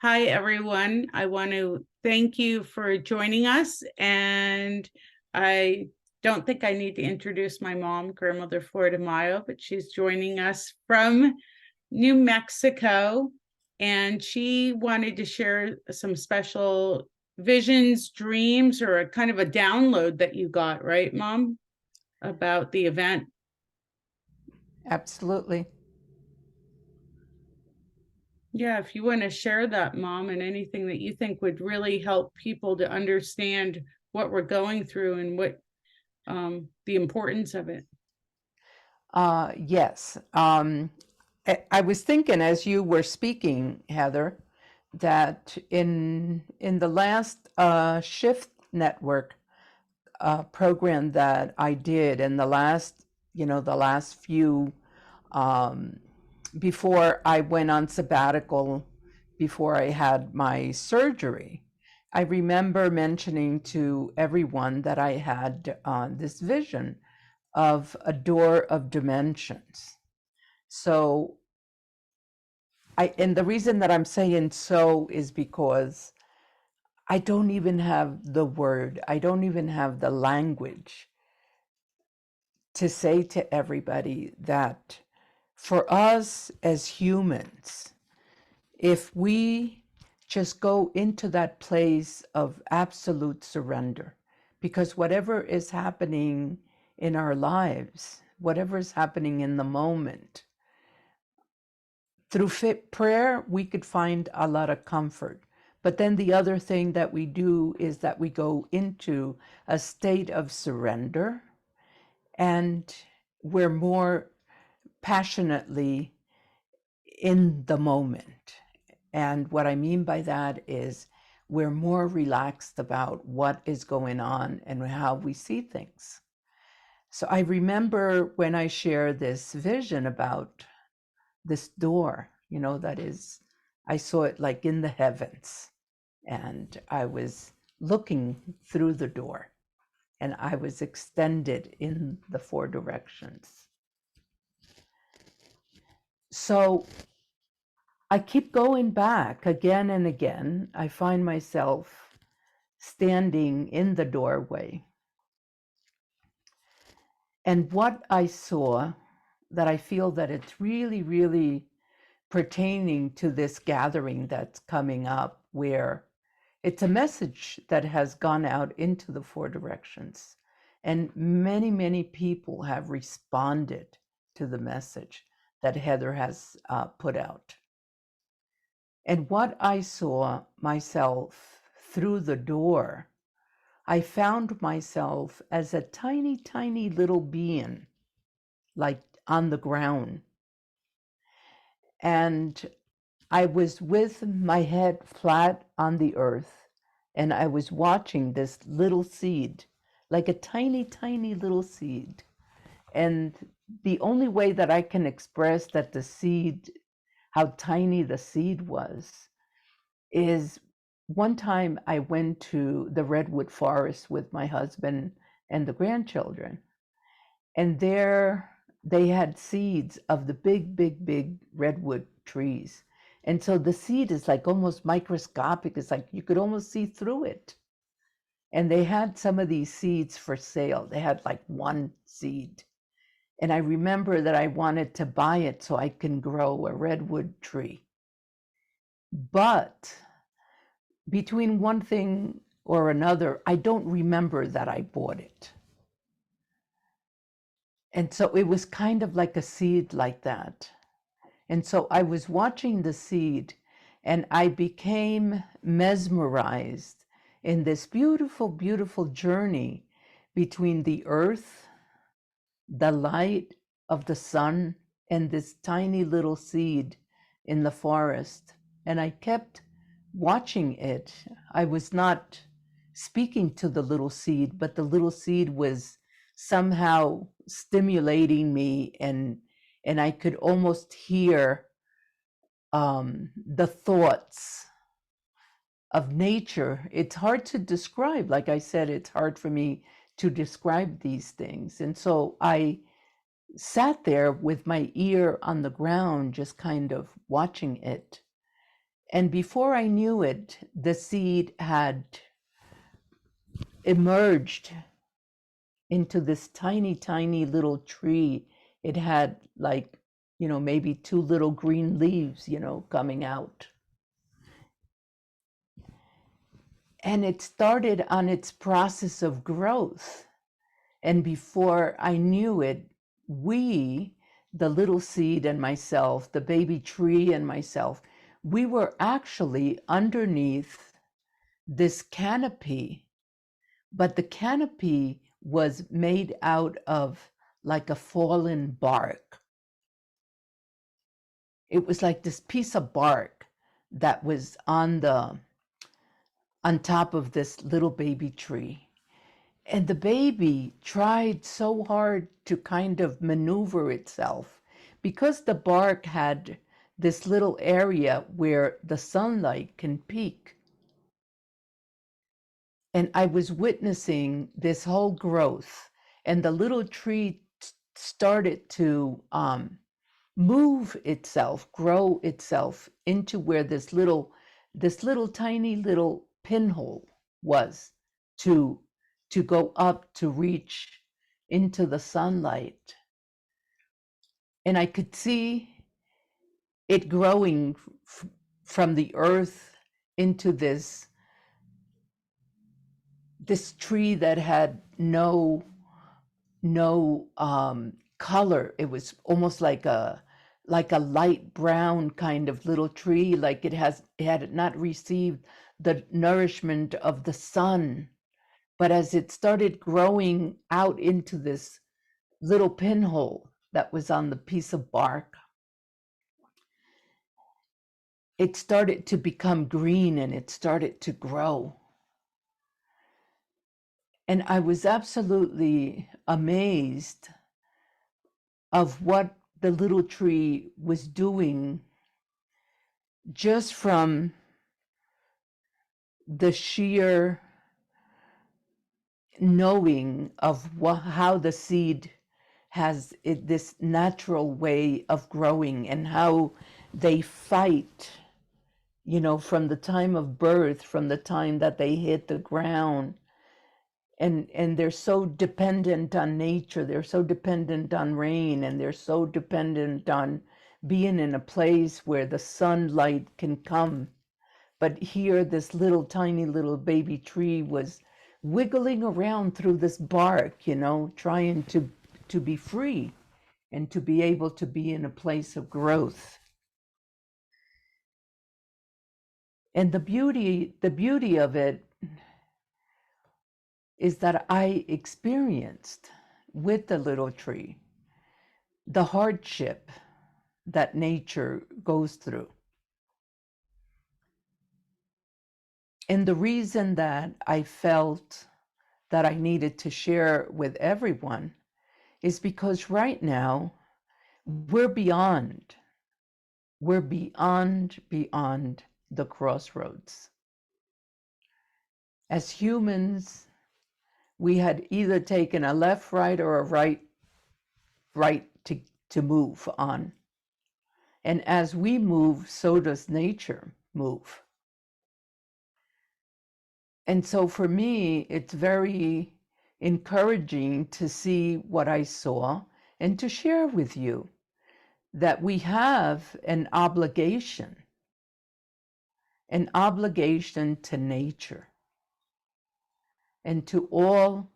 Hi, everyone. I want to thank you for joining us. And I don't think I need to introduce my mom, Grandmother Flordemayo, but she's joining us from New Mexico. And she wanted to share some special visions, dreams, or a kind of a download that you got, right, Mom, about the event? Absolutely. Yeah, if you want to share that, Mom, and anything that you think would really help people to understand what we're going through and what the importance of it. Yes. I was thinking as you were speaking, Heather, that in the last Shift Network program that I did, and the last few um, before I went on sabbatical, before I had my surgery, I remember mentioning to everyone that I had this vision of a door of dimensions. So and the reason that I'm saying so is because I don't even have the word, I don't even have the language to say to everybody that for us as humans, if we just go into that place of absolute surrender, because whatever is happening in our lives, whatever is happening in the moment, through prayer, we could find a lot of comfort. But then the other thing that we do is that we go into a state of surrender, and we're more passionately in the moment. And what I mean by that is we're more relaxed about what is going on and how we see things. So I remember when I share this vision about this door, that is, I saw it like in the heavens, and I was looking through the door, and I was extended in the four directions. So I keep going back again and again. I find myself standing in the doorway. And what I saw, that I feel that it's really, really pertaining to this gathering that's coming up, where it's a message that has gone out into the four directions. And many, many people have responded to the message that Heather has put out. And what I saw myself through the door, I found myself as a tiny, tiny little being, like on the ground. And I was with my head flat on the earth, and I was watching this little seed, like a tiny, tiny little seed. And the only way that I can express that the seed, how tiny the seed was, is one time I went to the redwood forest with my husband and the grandchildren, and there they had seeds of the big, big, big redwood trees. And so the seed is like almost microscopic. It's like you could almost see through it. And they had some of these seeds for sale. They had like one seed. And I remember that I wanted to buy it so I can grow a redwood tree. But between one thing or another, I don't remember that I bought it. And so it was kind of like a seed like that. And so I was watching the seed, and I became mesmerized in this beautiful, beautiful journey between the earth, the light of the sun, and this tiny little seed in the forest. And I kept watching it. I was not speaking to the little seed, but the little seed was somehow stimulating me, and I could almost hear the thoughts of nature. It's hard to describe. Like I said, it's hard for me to describe these things. And so I sat there with my ear on the ground, just kind of watching it. And before I knew it, the seed had emerged into this tiny, tiny little tree. It had like, maybe 2 little green leaves, coming out. And it started on its process of growth. And before I knew it, we, the little seed and myself, the baby tree and myself, we were actually underneath this canopy, but the canopy was made out of like a fallen bark. It was like this piece of bark that was on top of this little baby tree. And the baby tried so hard to kind of maneuver itself because the bark had this little area where the sunlight can peek. And I was witnessing this whole growth, and the little tree started to move itself, grow itself into where this little tiny little pinhole was to go up to reach into the sunlight. And I could see it growing from the earth into this tree that had no color. It was almost like a light brown kind of little tree, like it had not received the nourishment of the sun. But as it started growing out into this little pinhole that was on the piece of bark, it started to become green and it started to grow. And I was absolutely amazed of what the little tree was doing just from the sheer knowing of how the seed has this natural way of growing, and how they fight, from the time of birth, from the time that they hit the ground. And they're so dependent on nature, they're so dependent on rain, and they're so dependent on being in a place where the sunlight can come. But here, this little tiny little baby tree was wiggling around through this bark, trying to be free and to be able to be in a place of growth. And the beauty of it is that I experienced with the little tree the hardship that nature goes through. And the reason that I felt that I needed to share with everyone is because right now we're beyond the crossroads. As humans, we had either taken a left, right, or a right to move on. And as we move, so does nature move. And so for me, it's very encouraging to see what I saw and to share with you that we have an obligation to nature and to all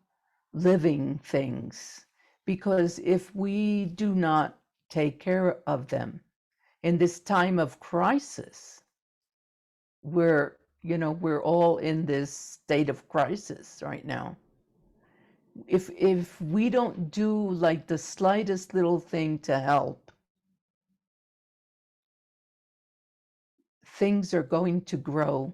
living things. Because if we do not take care of them in this time of crisis, we're all in this state of crisis right now. If we don't do like the slightest little thing to help, things are going to grow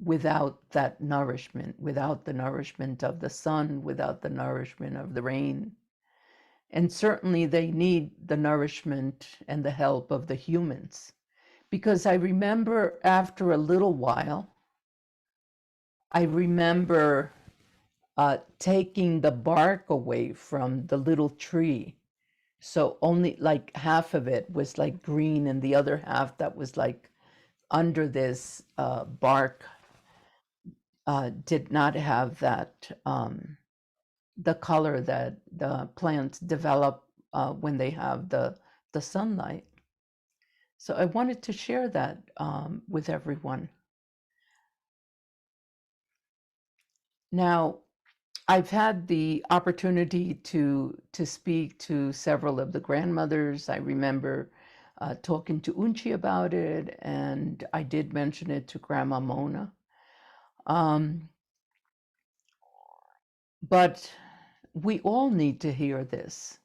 without that nourishment, without the nourishment of the sun, without the nourishment of the rain. And certainly they need the nourishment and the help of the humans. Because I remember after a little while, I remember taking the bark away from the little tree. So only like half of it was like green, and the other half that was like under this bark did not have that the color that the plants develop when they have the sunlight. So I wanted to share that with everyone. Now, I've had the opportunity to speak to several of the grandmothers. I remember talking to Unchi about it, and I did mention it to Grandma Mona. But we all need to hear this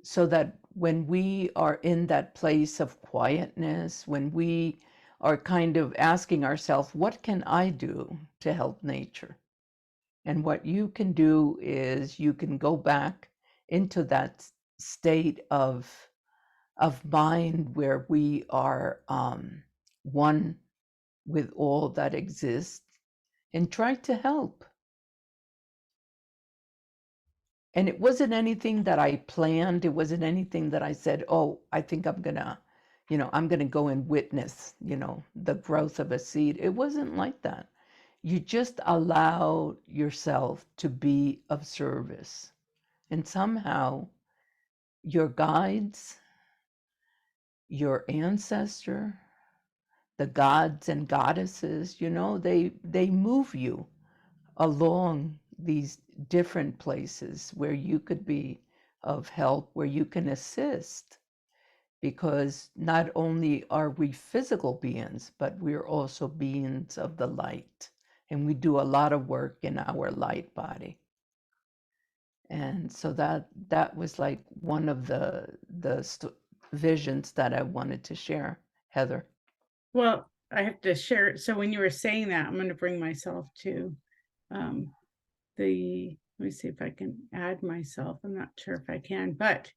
so that when we are in that place of quietness, when we are kind of asking ourselves, what can I do to help nature? And what you can do is you can go back into that state of mind where we are one with all that exists and try to help. And it wasn't anything that I planned. It wasn't anything that I said, oh, I think I'm gonna, I'm gonna go and witness, the growth of a seed. It wasn't like that. You just allow yourself to be of service. And somehow your guides, your ancestor, the gods and goddesses, they move you along these different places where you could be of help, where you can assist, because not only are we physical beings, but we're also beings of the light, and we do a lot of work in our light body. And so that was like one of the visions that I wanted to share, Heather. Well, I have to share it. So when you were saying that, I'm going to bring myself to let me see if I can add myself. I'm not sure if I can, but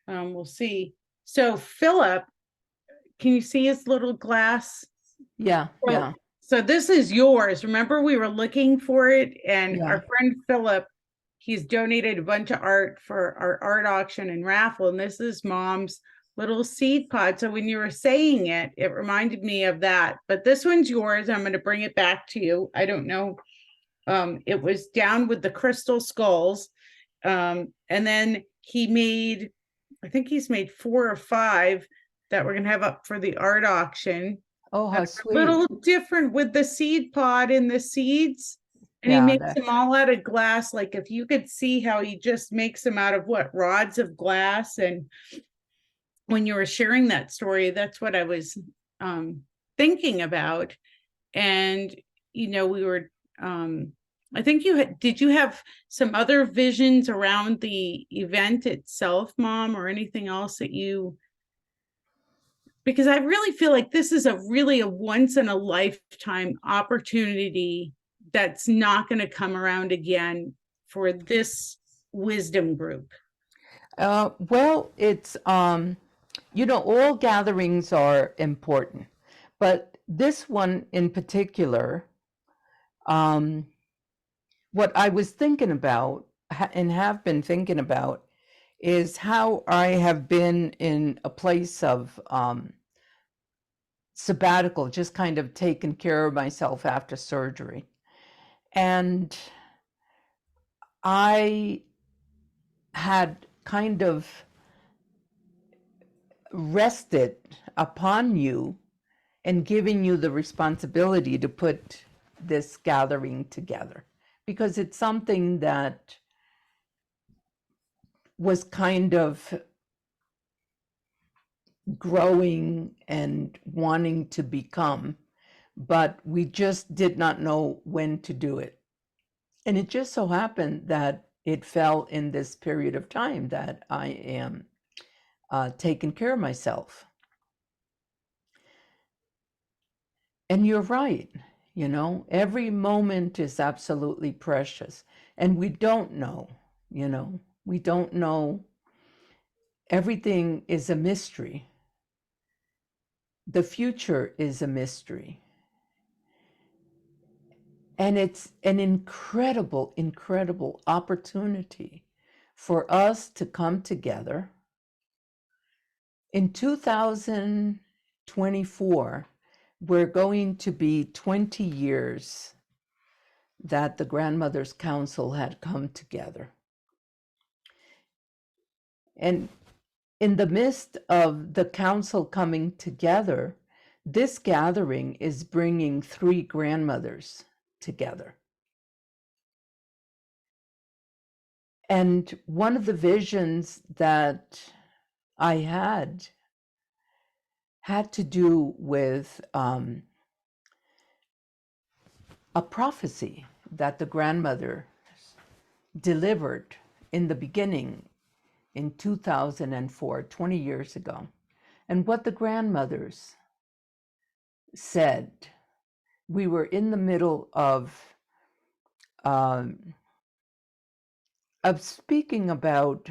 we'll see. So Philip, can you see his little glass? Yeah, yeah. So this is yours. Remember, we were looking for it, and Yeah. our friend Philip, he's donated a bunch of art for our art auction and raffle. And this is Mom's little seed pod. So when you were saying it, it reminded me of that. But this one's yours. I'm going to bring it back to you. I don't know. It was down with the crystal skulls. And then I think he's made 4 or 5 that we're going to have up for the art auction. Oh, how A sweet. little different with the seed pod and the seeds. And he Yeah, makes them all out of glass. Like if you could see how he just makes them out of rods of glass. And when you were sharing that story, that's what I was thinking about. And, we were, I think did you have some other visions around the event itself, Mom, or anything else that because I really feel like this is a once in a lifetime opportunity that's not going to come around again for this wisdom group. Well, it's all gatherings are important, but this one in particular, what I was thinking about and have been thinking about is how I have been in a place of sabbatical, just kind of taking care of myself after surgery. And I had kind of rested upon you and giving you the responsibility to put this gathering together, because it's something that was kind of growing and wanting to become, but we just did not know when to do it. And it just so happened that it fell in this period of time that I am taking care of myself. And you're right, every moment is absolutely precious. And we don't know, we don't know. Everything is a mystery. The future is a mystery. And it's an incredible, incredible opportunity for us to come together. In 2024, we're going to be 20 years that the Grandmothers Council had come together. And in the midst of the council coming together, this gathering is bringing 3 grandmothers together. And one of the visions that I had to do with a prophecy that the grandmother delivered in the beginning in 2004, 20 years ago. And what the grandmothers said, we were in the middle of speaking about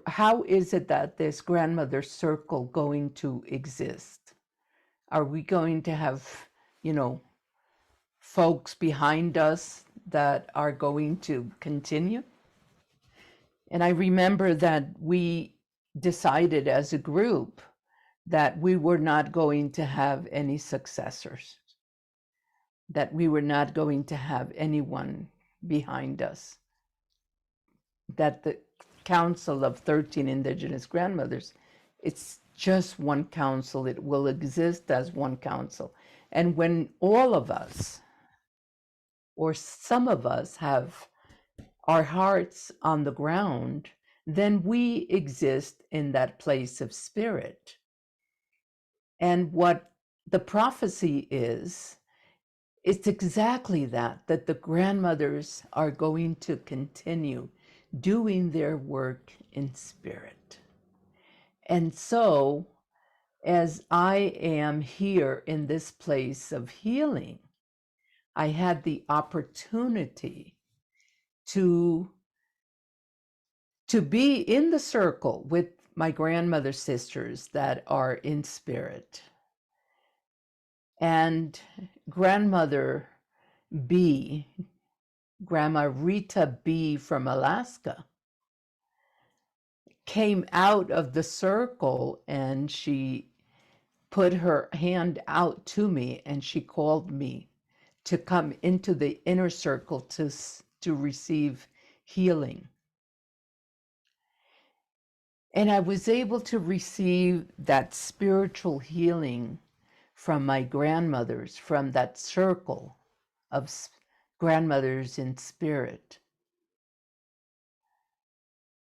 how is it that this grandmother circle going to exist? Are we going to have, folks behind us that are going to continue? And I remember that we decided as a group that we were not going to have any successors, that we were not going to have anyone behind us, that the Council of 13 Indigenous Grandmothers, it's just one council. It will exist as one council. And when all of us, or some of us, have our hearts on the ground, then we exist in that place of spirit. And what the prophecy is, it's exactly that the grandmothers are going to continue doing their work in spirit. And so, as I am here in this place of healing, I had the opportunity to be in the circle with my grandmother sisters that are in spirit. And grandmother B, Grandma Rita B from Alaska, came out of the circle and she put her hand out to me and she called me to come into the inner circle to receive healing. And I was able to receive that spiritual healing from my grandmothers, from that circle of grandmothers in spirit.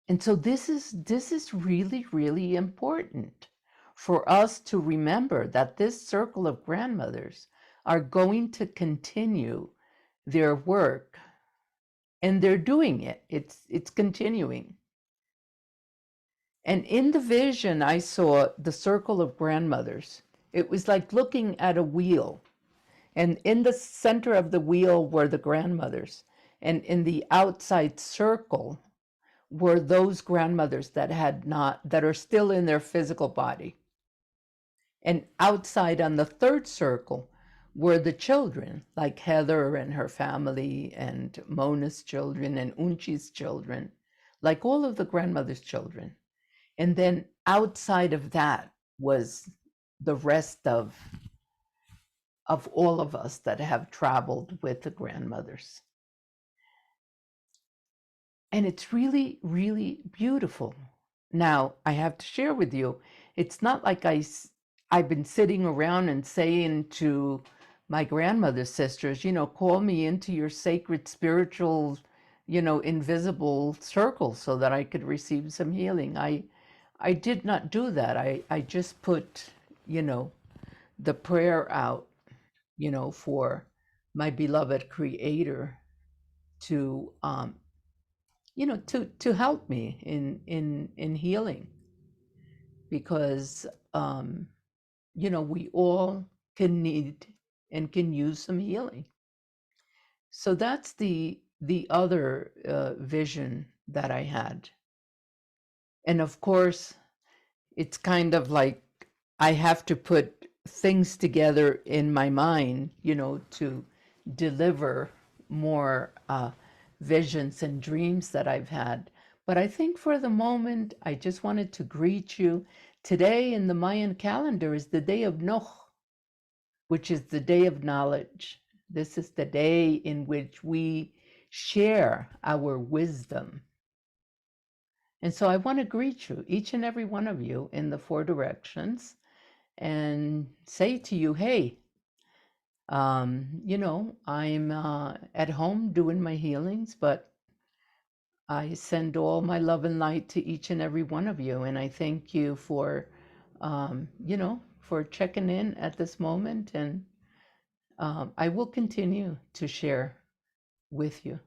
And so this is really, really important for us to remember that this circle of grandmothers are going to continue their work, and they're doing it. It's continuing. And in the vision, I saw the circle of grandmothers. It was like looking at a wheel. And in the center of the wheel were the grandmothers. And in the outside circle were those grandmothers that are still in their physical body. And outside on the third circle were the children, like Heather and her family, and Mona's children, and Unchi's children, like all of the grandmother's children. And then outside of that was the rest of all of us that have traveled with the grandmothers. And it's really, really beautiful. Now, I have to share with you, it's not like I've been sitting around and saying to my grandmother's sisters, call me into your sacred spiritual, invisible circle so that I could receive some healing. I did not do that. I just put, the prayer out, for my beloved Creator to to help me in healing, because we all can need and can use some healing. So that's the other vision that I had. And of course, it's kind of like I have to put things together in my mind, to deliver more visions and dreams that I've had. But I think for the moment, I just wanted to greet you, Today in the Mayan calendar is the day of Noh, which is the day of knowledge. This is the day in which we share our wisdom. And so I want to greet you, each and every one of you, in the four directions and say to you, hey, I'm at home doing my healings, but I send all my love and light to each and every one of you. And I thank you for, for checking in at this moment. And I will continue to share with you.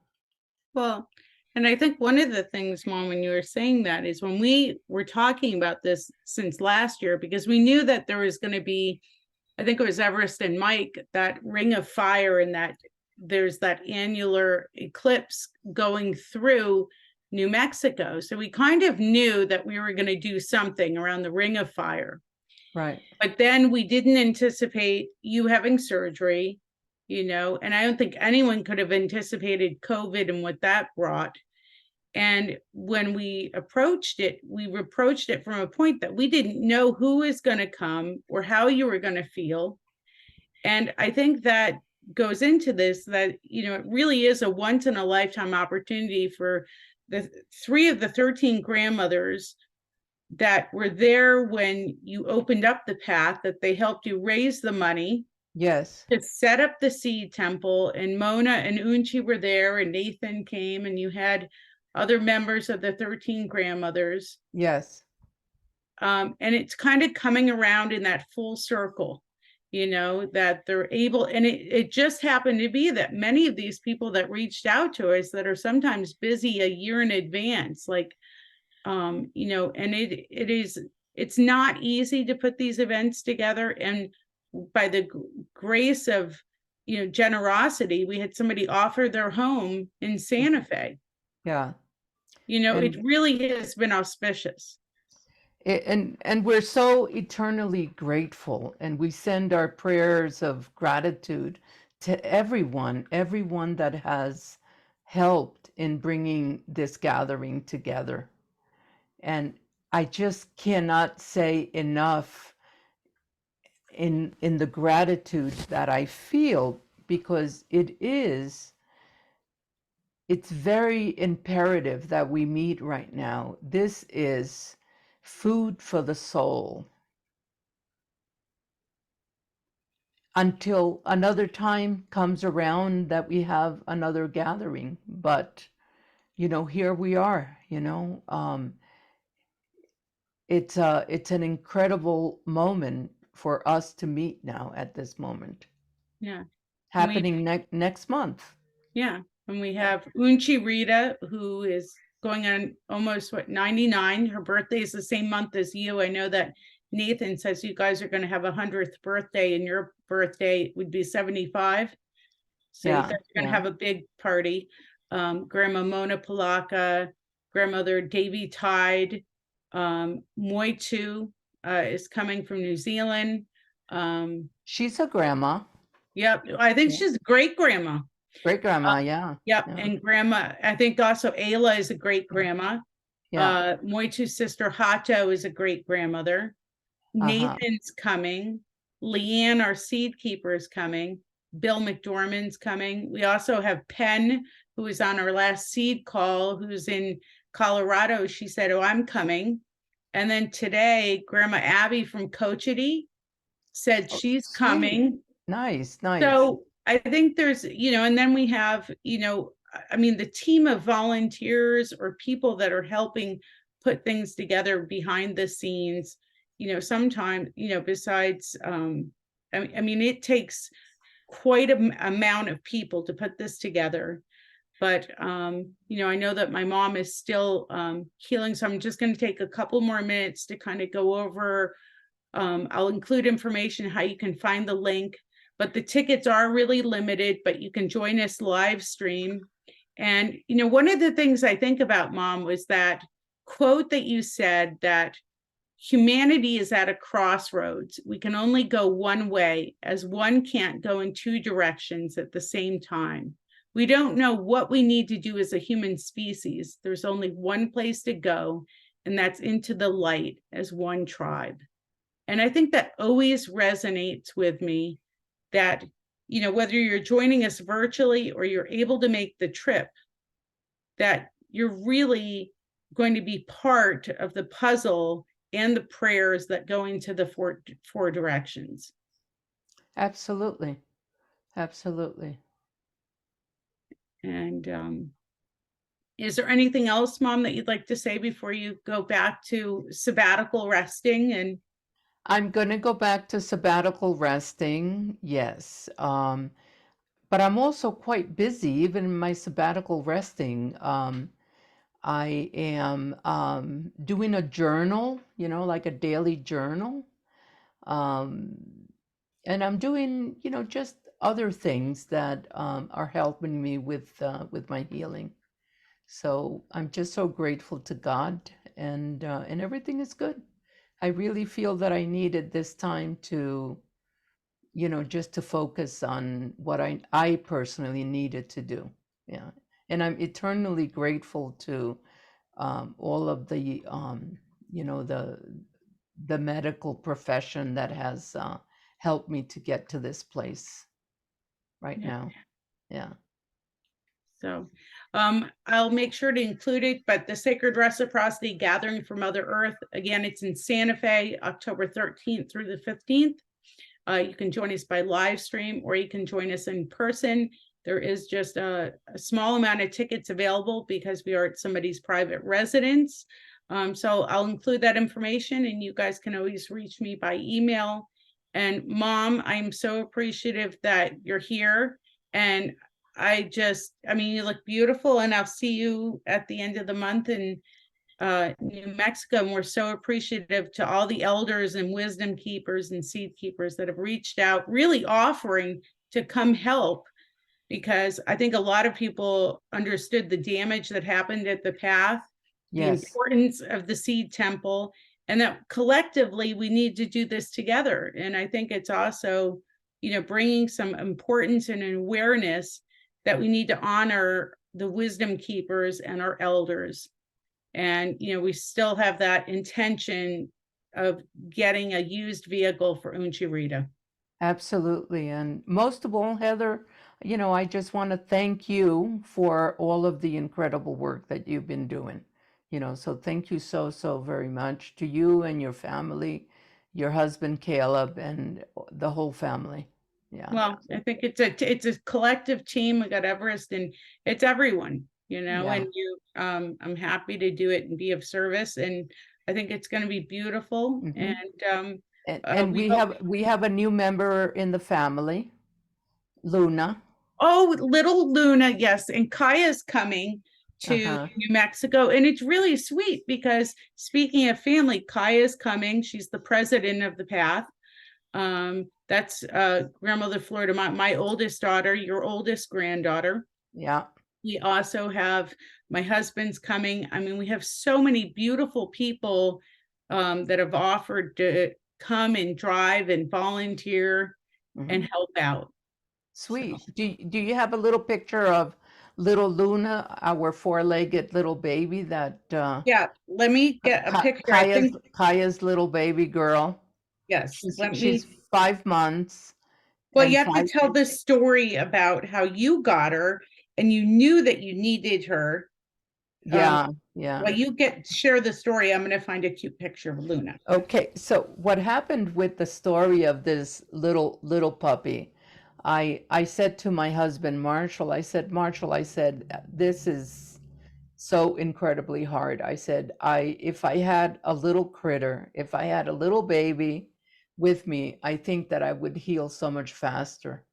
Well, and I think one of the things, Mom, when you were saying that is when we were talking about this since last year, because we knew that there was going to be, I think it was Everest and Mike, that ring of fire, and that there's that annular eclipse going through New Mexico. So we kind of knew that we were going to do something around the ring of fire. Right. But then we didn't anticipate you having surgery, and I don't think anyone could have anticipated COVID and what that brought. And when we approached it from a point that we didn't know who was going to come or how you were going to feel. And I think that goes into this, that, it really is a once in a lifetime opportunity for the 3 of the 13 grandmothers that were there when you opened up the path, that they helped you raise the money. Yes. To set up the seed temple, and Mona and Unchi were there, and Nathan came, and you had other members of the 13 grandmothers. Yes. And it's kind of coming around in that full circle, that they're able, and it just happened to be that many of these people that reached out to us that are sometimes busy a year in advance, like, and it's not easy to put these events together. And by the grace of, generosity, we had somebody offer their home in Santa Fe. Yeah. It really has been auspicious. And we're so eternally grateful, and we send our prayers of gratitude to everyone that has helped in bringing this gathering together. And I just cannot say enough in the gratitude that I feel, because it's very imperative that we meet right now. This is food for the soul. Until another time comes around that we have another gathering. But, here we are, it's an incredible moment for us to meet now at this moment. Yeah. Happening next month. Yeah. And we have Unchi Rita, who is going on almost 99. Her birthday is the same month as you. I know that Nathan says you guys are going to have a 100th birthday, and your birthday would be 75. So you guys are going to have a big party. Grandma Mona Palaka, grandmother Davy Tide, Moitu is coming from New Zealand. She's a grandma. Yep. I think she's great grandma. Great grandma, yeah. Yep. And grandma, I think also Ayla is a great grandma. Yeah. Moitu's sister Hato is a great grandmother. Nathan's coming. Leanne, our seed keeper, is coming. Bill McDormand's coming. We also have Penn, who was on our last seed call, who's in Colorado. She said, "Oh, I'm coming." And then today, Grandma Abby from Cochiti said she's coming. Nice. So I think there's, and then we have, the team of volunteers or people that are helping put things together behind the scenes, sometimes, besides, it takes quite an amount of people to put this together. But, I know that my mom is still healing. So I'm just going to take a couple more minutes to kind of go over. I'll include information, how you can find the link. But the tickets are really limited, but you can join us live stream. And, one of the things I think about, Mom, was that quote that you said, that humanity is at a crossroads. We can only go one way, as one can't go in two directions at the same time. We don't know what we need to do as a human species. There's only one place to go, and that's into the light as one tribe. And I think that always resonates with me, that, whether you're joining us virtually or you're able to make the trip, that you're really going to be part of the puzzle and the prayers that go into the four directions. Absolutely. Absolutely. And is there anything else, Mom, that you'd like to say before you go back to sabbatical resting? And I'm going to go back to sabbatical resting, yes. But I'm also quite busy, even in my sabbatical resting. I am doing a journal, like a daily journal. Um, and I'm doing, just other things that are helping me with my healing. So I'm just so grateful to God, and everything is good. I really feel that I needed this time to, just to focus on what I personally needed to do. Yeah. And I'm eternally grateful to all of the, the medical profession that has helped me to get to this place right yeah, now. Yeah. so I'll make sure to include it, but the Sacred Reciprocity Gathering for Mother Earth, again, it's in Santa Fe, October 13th through the 15th. You can join us by live stream, or you can join us in person. There is just a small amount of tickets available because we are at somebody's private residence. So I'll include that information, and you guys can always reach me by email. And Mom, I'm so appreciative that you're here. And you look beautiful, and I'll see you at the end of the month in New Mexico. And we're so appreciative to all the elders and wisdom keepers and seed keepers that have reached out, really offering to come help, because I think a lot of people understood the damage that happened at the path, the Yes. importance of the seed temple, and that collectively we need to do this together. And I think it's also, bringing some importance and awareness that we need to honor the wisdom keepers and our elders. And, we still have that intention of getting a used vehicle for Unchi Rita. Absolutely. And most of all, Heather, I just want to thank you for all of the incredible work that you've been doing. So thank you so, so very much to you and your family, your husband, Caleb, and the whole family. Yeah. Well, I think it's a collective team. We got Everest, and it's everyone, Yeah. and I'm happy to do it and be of service. And I think it's going to be beautiful. hmm And And we we hope. have a new member in the family, Luna. Oh, little Luna, yes. And Kaya's coming to Uh-huh. New Mexico. And it's really sweet because, speaking of family, Kaya's coming. She's the president of the path. That's grandmother Flordemayo, my oldest daughter, your oldest granddaughter. Yeah. We also have my husband's coming. We have so many beautiful people that have offered to come and drive and volunteer hmm and help out. So Sweet. Do you have a little picture of little Luna, our four-legged little baby that yeah, let me get a picture. I Kaya's think, Kaya's little baby girl? yes, let She's me. 5 months Well, you and have to five. tell the story about how you got her and you knew that you needed her. Um, Yeah, yeah. well, share the story. I'm going to find a cute picture of Luna. Okay, so what happened with the story of this little puppy? I said to my husband Marshall, I said, this is so incredibly hard. I said, if I had a little critter, if I had a little baby with me, I think that I would heal so much faster.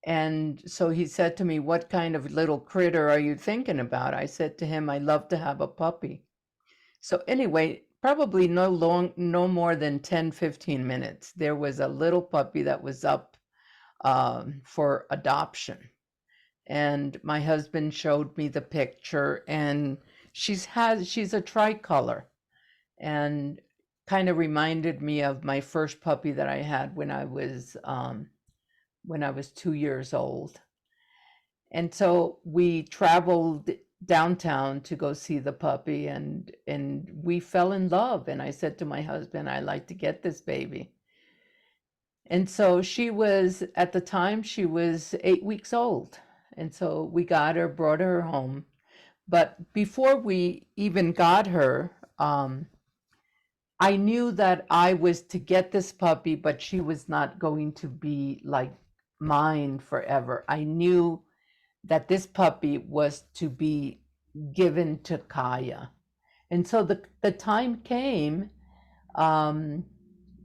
And so he said to me, what kind of little critter are you thinking about? I said to him, I'd love to have a puppy. So anyway, probably no more than 10, 15 minutes, there was a little puppy that was up for adoption. And my husband showed me the picture, and she's a tricolor, and kind of reminded me of my first puppy that I had when I was 2 years old. And so we traveled downtown to go see the puppy, and we fell in love. And I said to my husband, I like to get this baby. And so she was, at the time, she was 8 weeks old. And so we got her, brought her home. But before we even got her, I knew that I was to get this puppy, but she was not going to be like mine forever. I knew that this puppy was to be given to Kaya. And so the time came, um,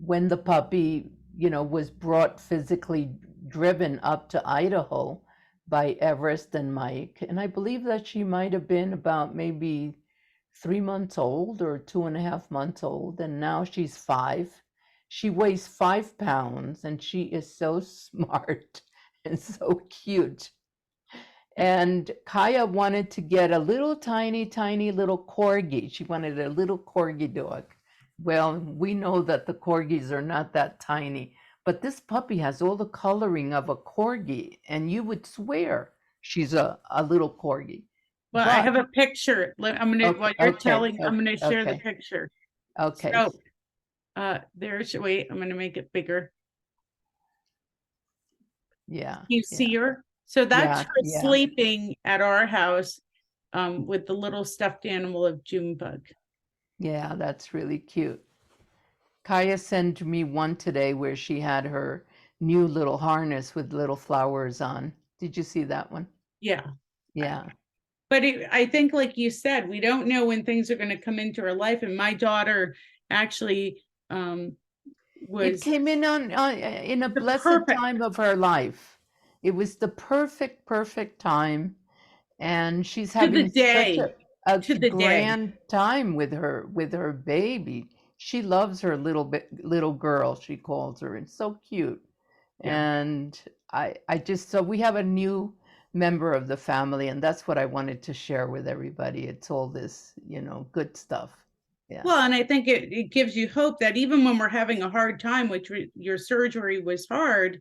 when the puppy, was brought physically driven up to Idaho by Everest and Mike. And I believe that she might have been about maybe 3 months old or 2.5 months old. And now she's 5. She weighs 5 pounds and she is so smart and so cute. And Kaya wanted to get a little tiny, tiny little corgi. She wanted a little corgi dog. Well, we know that the corgis are not that tiny, but this puppy has all the coloring of a corgi, and you would swear she's a little corgi. Well, I But have a picture. I'm gonna, okay, while you're okay, telling, I'm gonna share the okay, picture. okay, So, there's, wait, I'm gonna make it bigger. yeah, You yeah, see her? So that's yeah, her yeah, sleeping at our house, with the little stuffed animal of Junebug. yeah, that's really cute. Kaya sent me one today where she had her new little harness with little flowers on. Did you see that one? Yeah. Yeah. But I think, like you said, we don't know when things are going to come into her life. And my daughter actually It was came in in a the blessed perfect time of her life. It was the perfect, perfect time, and she's to the having such day, a to the day. grand time with her baby. She loves her little girl, she calls her. It's so cute. Yeah. And I just, so we have a new member of the family, and that's what I wanted to share with everybody. It's all this, good stuff. Yeah. Well, and I think it gives you hope that even when we're having a hard time, which your surgery was hard,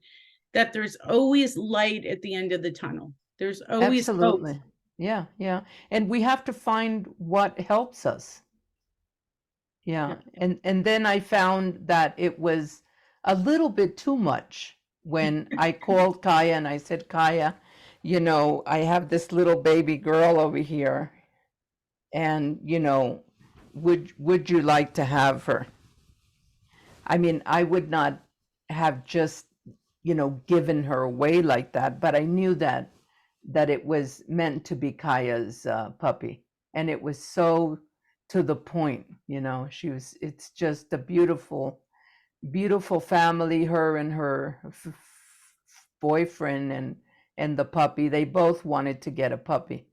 that there's always light at the end of the tunnel. There's always hope. Absolutely. Yeah, yeah. And we have to find what helps us. Yeah. Yeah. And then I found that it was a little bit too much when I called Kaya and I said, Kaya, I have this little baby girl over here, and would you like to have her? I mean, I would not have just, given her away like that, but I knew that it was meant to be Kaya's puppy, and it was so to the point. It's just a beautiful, beautiful family. Her and her boyfriend and the puppy. They both wanted to get a puppy,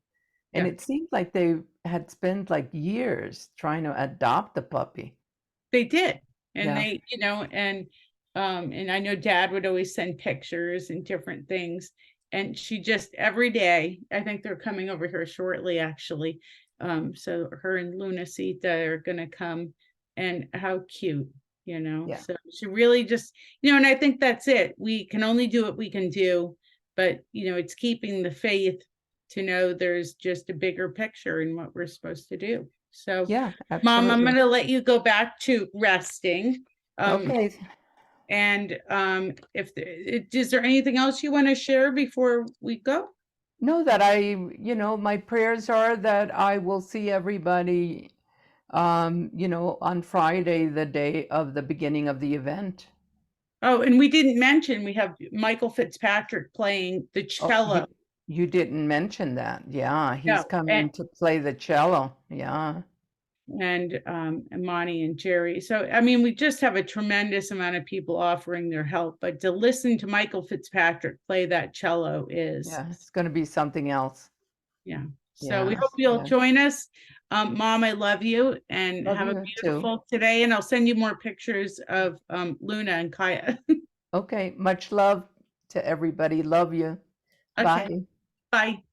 and Yeah. it seemed like they had spent like years trying to adopt a puppy. They did. And Yeah. they, and I know dad would always send pictures and different things. And she just every day, I think they're coming over here shortly, actually. So her and Lunacita are gonna come, and how cute, Yeah. So she really just, and I think that's it. We can only do what we can do, but it's keeping the faith to know there's just a bigger picture in what we're supposed to do. So Yeah, Mom, I'm absolutely. going to let you go back to resting. Okay. And is there anything else you want to share before we go? Know that my prayers are that I will see everybody, on Friday, the day of the beginning of the event. Oh, and we didn't mention we have Michael Fitzpatrick playing the Oh, cello. you didn't mention that. Yeah, he's No, coming to play the cello. Yeah. and Monty and Jerry. So, I mean, we just have a tremendous amount of people offering their help, but to listen to Michael Fitzpatrick play that cello is, Yeah, it's going to be something else. yeah. So we Yeah. hope you'll Yeah. join us. Mom, I love you and Love have a you too. beautiful today. And I'll send you more pictures of Luna and Kaya. Okay. Much love to everybody. Love you. Okay, Bye. bye.